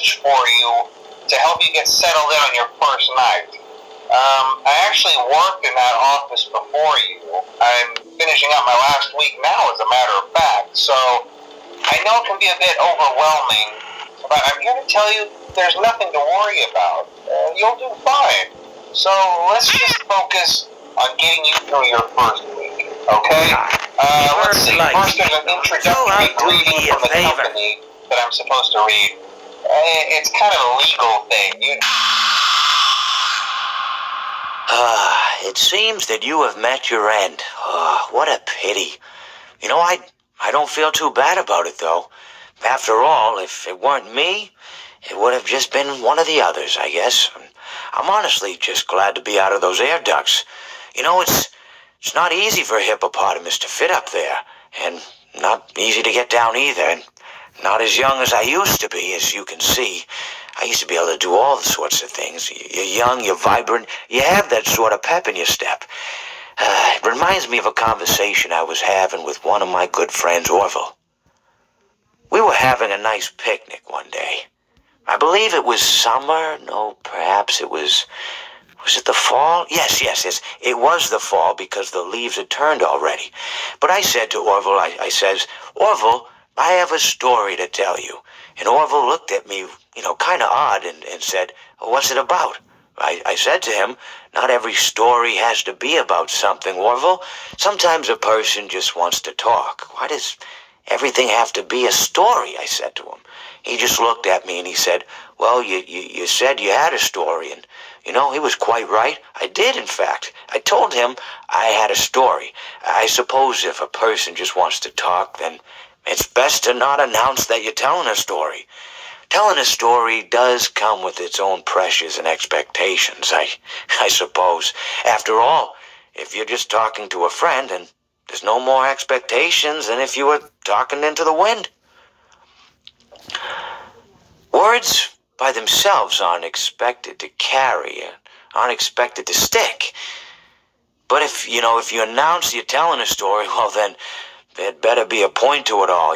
message for you to help you get settled in on your first night. I actually worked in that office before you. I'm finishing up my last week now, as a matter of fact, so I know it can be a bit overwhelming, but I'm here to tell you there's nothing to worry about. You'll do fine. So let's just focus on getting you through your first week, okay? Let's see. First, there's an introductory greeting from the company that I'm supposed to read. It's kind of a legal thing. It seems that you have met your end. Oh, what a pity. You know, I don't feel too bad about it, though. After all, if it weren't me, it would have just been one of the others, I guess. I'm honestly just glad to be out of those air ducts. You know, it's not easy for a hippopotamus to fit up there, and not easy to get down either, and not as young as I used to be, as you can see. I used to be able to do all sorts of things. You're young, you're vibrant, you have that sort of pep in your step. It reminds me of a conversation I was having with one of my good friends, Orville. We were having a nice picnic one day. I believe it was summer. No, perhaps it was... Was it the fall? Yes. It was the fall because the leaves had turned already. But I said to Orville, I says, Orville, I have a story to tell you. And Orville looked at me, kind of odd and said, what's it about? I said to him, not every story has to be about something, Orville. Sometimes a person just wants to talk. Why does everything have to be a story? I said to him. He just looked at me and he said, well, you said you had a story, and, he was quite right. I did, in fact. I told him I had a story. I suppose if a person just wants to talk, then it's best to not announce that you're telling a story. Telling a story does come with its own pressures and expectations, I suppose. After all, if you're just talking to a friend, then there's no more expectations than if you were talking into the wind. Words by themselves aren't expected to carry, aren't expected to stick. But if you announce you're telling a story, well then, there'd better be a point to it all,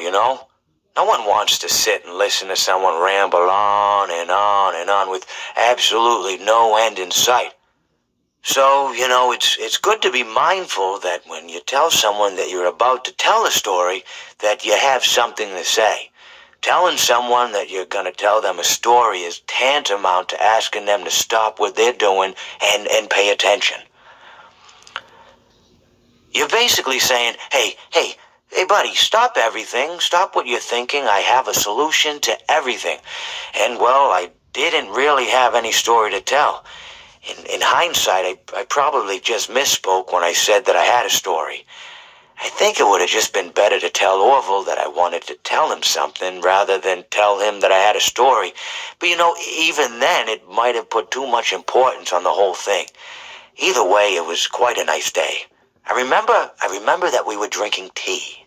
No one wants to sit and listen to someone ramble on and on and on with absolutely no end in sight. So, it's good to be mindful that when you tell someone that you're about to tell a story, that you have something to say. Telling someone that you're going to tell them a story is tantamount to asking them to stop what they're doing and pay attention. You're basically saying, hey, buddy, stop everything. Stop what you're thinking. I have a solution to everything. And, well, I didn't really have any story to tell. In hindsight, I probably just misspoke when I said that I had a story. I think it would have just been better to tell Orville that I wanted to tell him something rather than tell him that I had a story. But, even then, it might have put too much importance on the whole thing. Either way, it was quite a nice day. I remember that we were drinking tea.